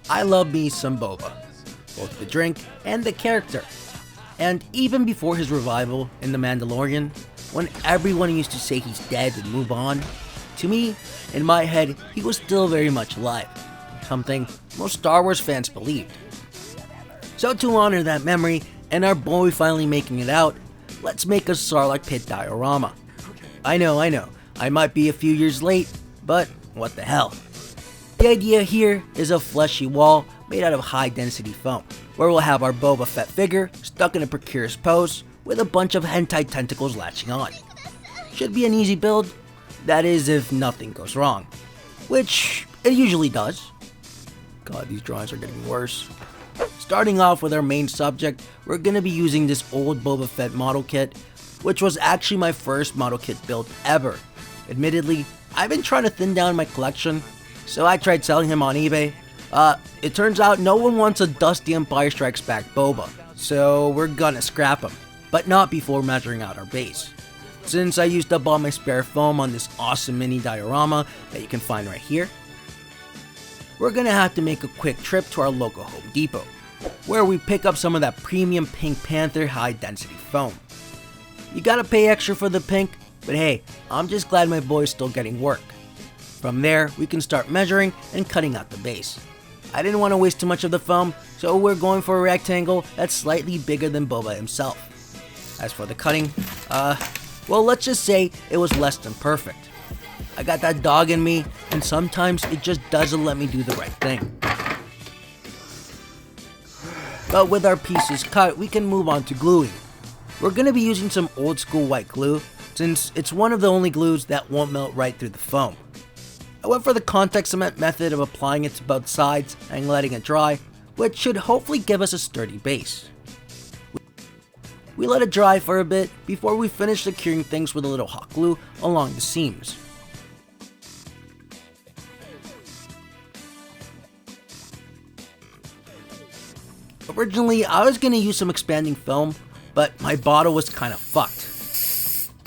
I love me some Boba, both the drink and the character. And even before his revival in The Mandalorian, when everyone used to say he's dead and move on, to me, in my head, he was still very much alive, something most Star Wars fans believed. So to honor that memory, and our boy finally making it out, let's make a Sarlacc pit diorama. I know, I might be a few years late, but what the hell. The idea here is a fleshy wall made out of high density foam, where we'll have our Boba Fett figure stuck in a precarious pose with a bunch of hentai tentacles latching on. Should be an easy build, that is if nothing goes wrong, which it usually does. God, these drawings are getting worse. Starting off with our main subject, we're going to be using this old Boba Fett model kit, which was actually my first model kit build ever. Admittedly, I've been trying to thin down my collection, so I tried selling him on eBay. It turns out no one wants a dusty Empire Strikes Back Boba, so we're gonna scrap him, but not before measuring out our base. Since I used up all my spare foam on this awesome mini diorama that you can find right here, we're gonna have to make a quick trip to our local Home Depot, where we pick up some of that premium Pink Panther high density foam. You gotta pay extra for the pink, but hey, I'm just glad my boy's still getting work. From there, we can start measuring and cutting out the base. I didn't want to waste too much of the foam, so we're going for a rectangle that's slightly bigger than Boba himself. As for the cutting, well, let's just say it was less than perfect. I got that dog in me, and sometimes it just doesn't let me do the right thing. But with our pieces cut, we can move on to gluing. We're going to be using some old school white glue, since it's one of the only glues that won't melt right through the foam. I went for the contact cement method of applying it to both sides and letting it dry, which should hopefully give us a sturdy base. We let it dry for a bit before we finish securing things with a little hot glue along the seams. Originally, I was going to use some expanding film, but my bottle was kind of fucked.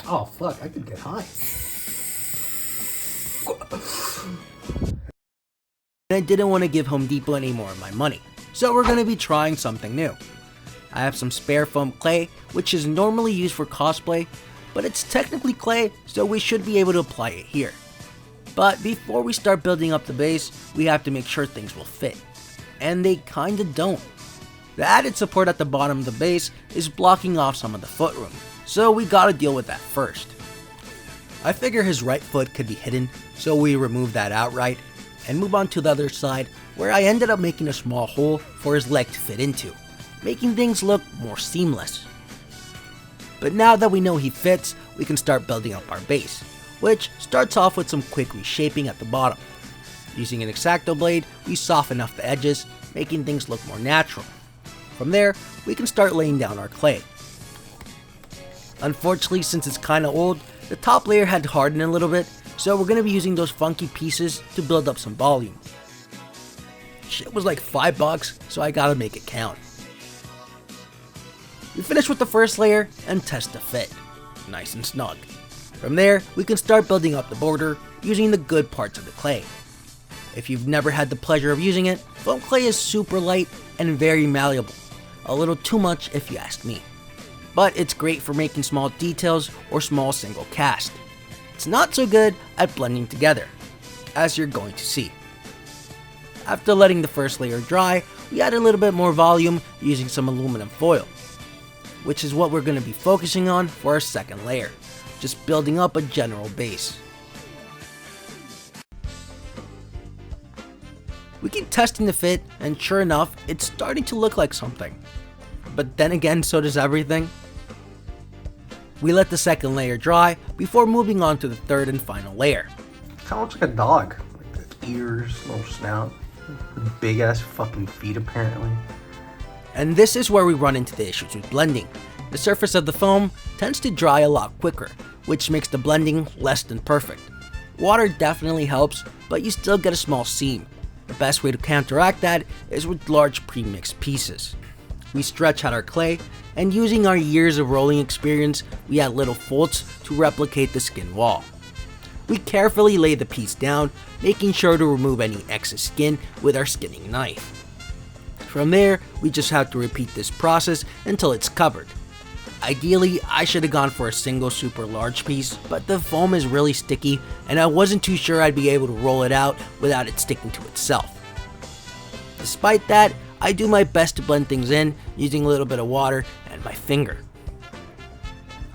Oh fuck, I could get high. And I didn't want to give Home Depot any more of my money, so we're going to be trying something new. I have some spare foam clay, which is normally used for cosplay, but it's technically clay, so we should be able to apply it here. But before we start building up the base, we have to make sure things will fit. And they kinda don't. The added support at the bottom of the base is blocking off some of the footroom, so we gotta deal with that first. I figure his right foot could be hidden, so we remove that outright and move on to the other side, where I ended up making a small hole for his leg to fit into, making things look more seamless. But now that we know he fits, we can start building up our base, which starts off with some quick reshaping at the bottom. Using an X-Acto blade, we soften off the edges, making things look more natural. From there, we can start laying down our clay. Unfortunately, since it's kinda old, the top layer had hardened a little bit, so we're gonna be using those funky pieces to build up some volume. Shit was like $5, so I gotta make it count. We finish with the first layer and test the fit. Nice and snug. From there, we can start building up the border using the good parts of the clay. If you've never had the pleasure of using it, foam clay is super light and very malleable. A little too much if you ask me. But it's great for making small details or small single cast. It's not so good at blending together, as you're going to see. After letting the first layer dry, we add a little bit more volume using some aluminum foil, which is what we're going to be focusing on for our second layer, just building up a general base. We keep testing the fit, and sure enough, it's starting to look like something. But then again, so does everything. We let the second layer dry before moving on to the third and final layer. Kinda looks like a dog. Like the ears, little snout, big ass fucking feet apparently. And this is where we run into the issues with blending. The surface of the foam tends to dry a lot quicker, which makes the blending less than perfect. Water definitely helps, but you still get a small seam. The best way to counteract that is with large pre-mixed pieces. We stretch out our clay, and using our years of rolling experience, we add little folds to replicate the skin wall. We carefully lay the piece down, making sure to remove any excess skin with our skinning knife. From there, we just have to repeat this process until it's covered. Ideally, I should have gone for a single super large piece, but the foam is really sticky and I wasn't too sure I'd be able to roll it out without it sticking to itself. Despite that, I do my best to blend things in using a little bit of water and my finger.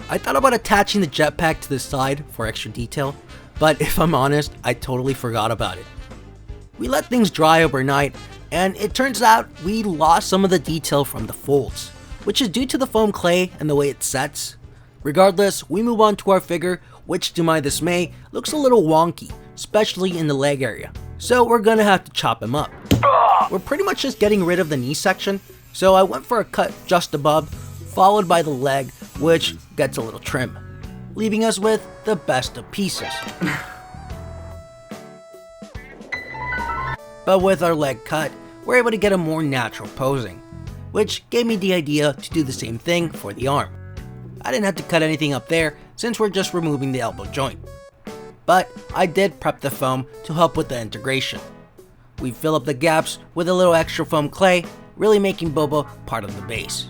I thought about attaching the jetpack to the side for extra detail, but if I'm honest, I totally forgot about it. We let things dry overnight, and it turns out we lost some of the detail from the folds, which is due to the foam clay and the way it sets. Regardless, we move on to our figure, which to my dismay looks a little wonky, especially in the leg area, so we're gonna have to chop him up. We're pretty much just getting rid of the knee section, so I went for a cut just above, followed by the leg, which gets a little trim, leaving us with the best of pieces. But with our leg cut, we're able to get a more natural posing, which gave me the idea to do the same thing for the arm. I didn't have to cut anything up there since we're just removing the elbow joint. But I did prep the foam to help with the integration. We fill up the gaps with a little extra foam clay, really making Boba part of the base.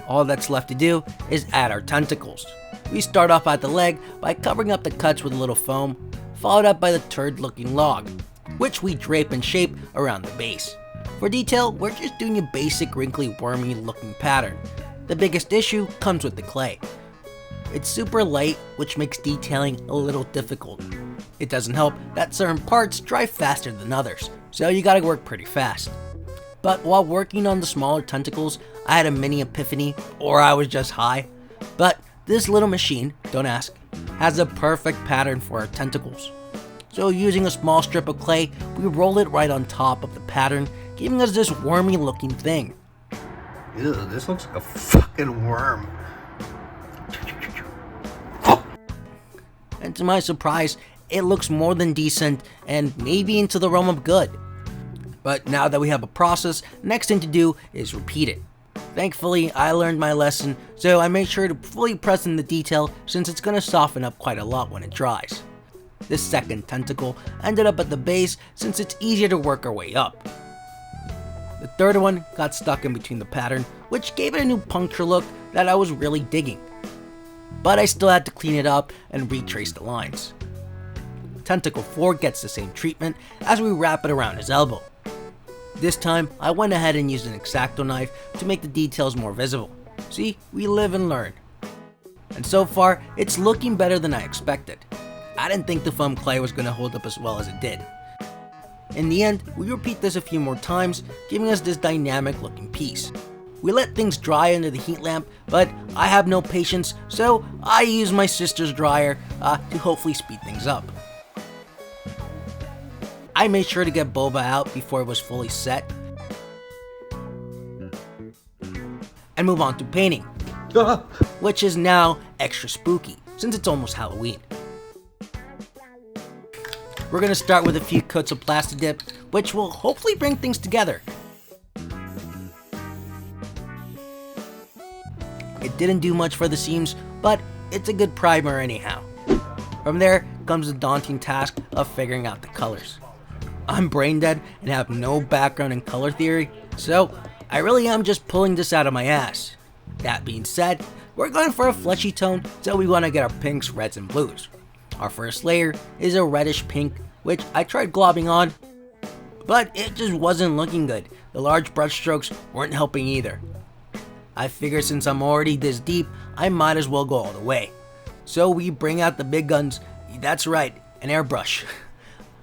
All that's left to do is add our tentacles. We start off at the leg by covering up the cuts with a little foam, followed up by the turd-looking log, which we drape and shape around the base. For detail, we're just doing a basic wrinkly wormy looking pattern. The biggest issue comes with the clay. It's super light, which makes detailing a little difficult. It doesn't help that certain parts dry faster than others, so you gotta work pretty fast. But while working on the smaller tentacles, I had a mini epiphany, or I was just high. But this little machine, don't ask, has a perfect pattern for our tentacles. So using a small strip of clay, we roll it right on top of the pattern, giving us this wormy looking thing. Ew, this looks like a fucking worm. And to my surprise, it looks more than decent and maybe into the realm of good. But now that we have a process, next thing to do is repeat it. Thankfully, I learned my lesson, so I made sure to fully press in the detail since it's going to soften up quite a lot when it dries. This second tentacle ended up at the base since it's easier to work our way up. The third one got stuck in between the pattern, which gave it a new puncture look that I was really digging. But I still had to clean it up and retrace the lines. Tentacle 4 gets the same treatment as we wrap it around his elbow. This time, I went ahead and used an X-Acto knife to make the details more visible. See, we live and learn. And so far, it's looking better than I expected. I didn't think the foam clay was going to hold up as well as it did. In the end, we repeat this a few more times, giving us this dynamic looking piece. We let things dry under the heat lamp, but I have no patience, so I use my sister's dryer to hopefully speed things up. I made sure to get Boba out before it was fully set, and move on to painting, which is now extra spooky since it's almost Halloween. We're going to start with a few coats of plastic dip, which will hopefully bring things together. It didn't do much for the seams, but it's a good primer anyhow. From there comes the daunting task of figuring out the colors. I'm brain dead and have no background in color theory, so I really am just pulling this out of my ass. That being said, we're going for a fleshy tone, so we want to get our pinks, reds, and blues. Our first layer is a reddish pink, which I tried globbing on, but it just wasn't looking good. The large brush strokes weren't helping either. I figured since I'm already this deep, I might as well go all the way. So we bring out the big guns, that's right, an airbrush.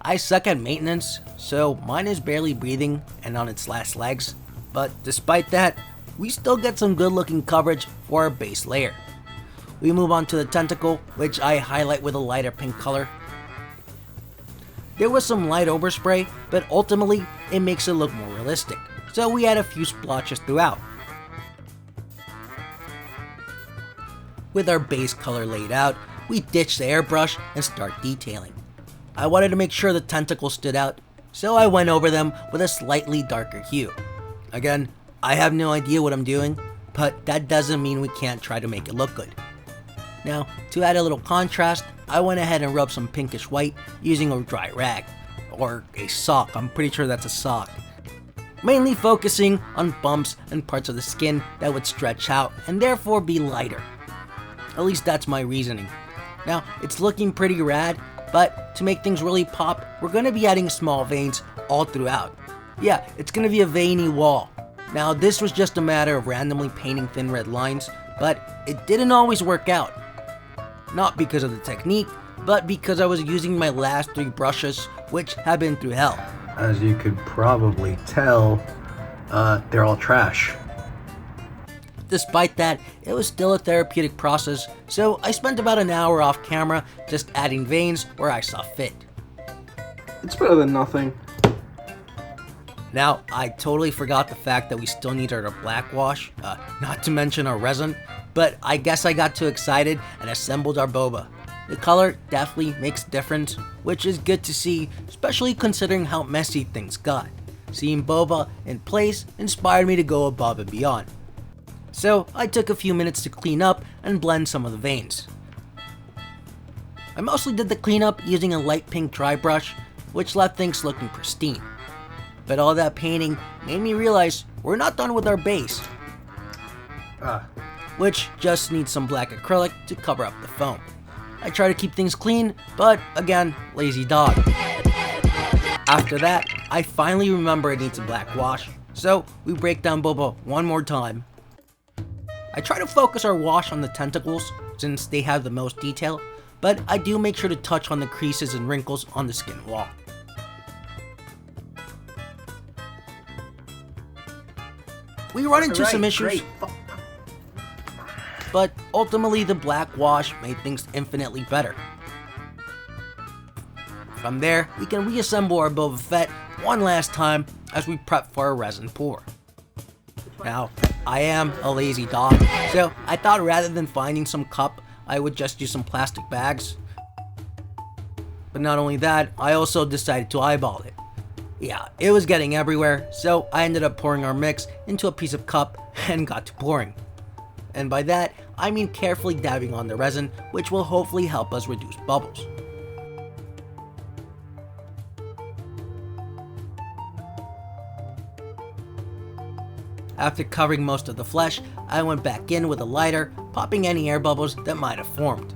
I suck at maintenance, so mine is barely breathing and on its last legs, but despite that, we still get some good looking coverage for our base layer. We move on to the tentacle, which I highlight with a lighter pink color. There was some light overspray, but ultimately it makes it look more realistic, so we add a few splotches throughout. With our base color laid out, we ditch the airbrush and start detailing. I wanted to make sure the tentacles stood out, so I went over them with a slightly darker hue. Again, I have no idea what I'm doing, but that doesn't mean we can't try to make it look good. Now, to add a little contrast, I went ahead and rubbed some pinkish white using a dry rag, or a sock. I'm pretty sure that's a sock. Mainly focusing on bumps and parts of the skin that would stretch out and therefore be lighter. At least that's my reasoning. Now, it's looking pretty rad, but to make things really pop, we're going to be adding small veins all throughout. Yeah, it's going to be a veiny wall. Now, this was just a matter of randomly painting thin red lines, but it didn't always work out. Not because of the technique, but because I was using my last 3 brushes, which have been through hell. As you could probably tell, they're all trash. Despite that, it was still a therapeutic process, so I spent about an hour off camera just adding veins where I saw fit. It's better than nothing. Now, I totally forgot the fact that we still needed our black wash, not to mention our resin, but I guess I got too excited and assembled our boba. The color definitely makes a difference, which is good to see, especially considering how messy things got. Seeing boba in place inspired me to go above and beyond. So I took a few minutes to clean up and blend some of the veins. I mostly did the cleanup using a light pink dry brush, which left things looking pristine. But all that painting made me realize we're not done with our base, which just needs some black acrylic to cover up the foam. I try to keep things clean, but again, lazy dog. After that, I finally remember it needs a black wash, so we break down boba one more time. I try to focus our wash on the tentacles since they have the most detail, but I do make sure to touch on the creases and wrinkles on the skin wall. We run into some issues, but ultimately the black wash made things infinitely better. From there, we can reassemble our Boba Fett one last time as we prep for our resin pour. Now, I am a lazy dog, so I thought rather than finding some cup, I would just use some plastic bags. But not only that, I also decided to eyeball it. Yeah, it was getting everywhere, so I ended up pouring our mix into a piece of cup and got to pouring. And by that, I mean carefully dabbing on the resin, which will hopefully help us reduce bubbles. After covering most of the flesh, I went back in with a lighter, popping any air bubbles that might have formed.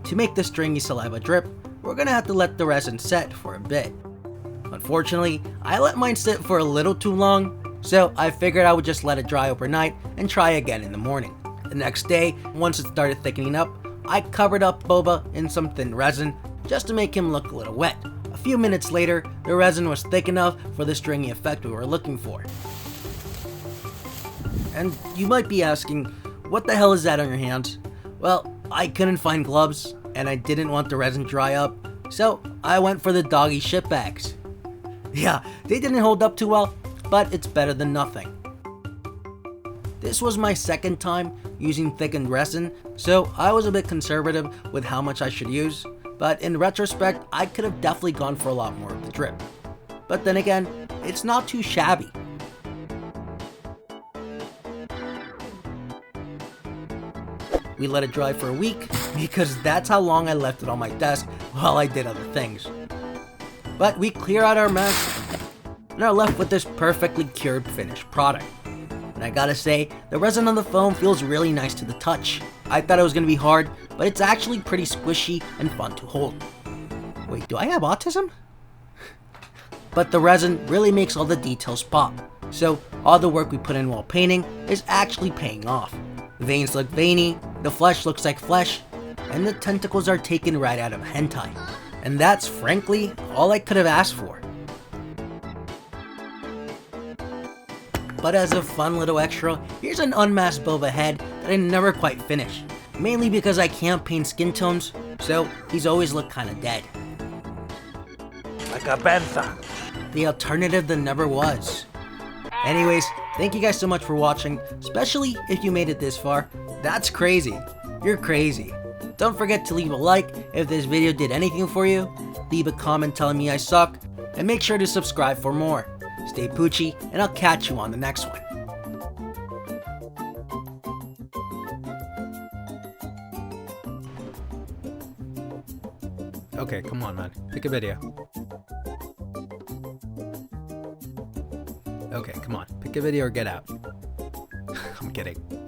To make the stringy saliva drip, we're gonna have to let the resin set for a bit. Unfortunately, I let mine sit for a little too long, so I figured I would just let it dry overnight and try again in the morning. The next day, once it started thickening up, I covered up Boba in some thin resin just to make him look a little wet. A few minutes later, the resin was thick enough for the stringy effect we were looking for. And you might be asking, what the hell is that on your hands? Well, I couldn't find gloves, and I didn't want the resin to dry up, so I went for the doggy shit bags. Yeah, they didn't hold up too well, but it's better than nothing. This was my second time using thickened resin, so I was a bit conservative with how much I should use, but in retrospect, I could have definitely gone for a lot more of the drip. But then again, it's not too shabby. We let it dry for a week, because that's how long I left it on my desk while I did other things. But we clear out our mess, and are left with this perfectly cured finished product. And I gotta say, the resin on the foam feels really nice to the touch. I thought it was gonna be hard, but it's actually pretty squishy and fun to hold. Wait, do I have autism? But the resin really makes all the details pop, so all the work we put in while painting is actually paying off. The veins look veiny, the flesh looks like flesh, and the tentacles are taken right out of hentai. And that's frankly all I could have asked for. But as a fun little extra, here's an unmasked Boba head that I never quite finished. Mainly because I can't paint skin tones, so he's always looked kinda dead. Like a bantha. The alternative that never was. Anyways, thank you guys so much for watching, especially if you made it this far. That's crazy. You're crazy. Don't forget to leave a like if this video did anything for you, leave a comment telling me I suck, and make sure to subscribe for more. Stay poochy, and I'll catch you on the next one. Okay, come on, man. Pick a video. Okay, come on. Pick a video or get out. I'm kidding.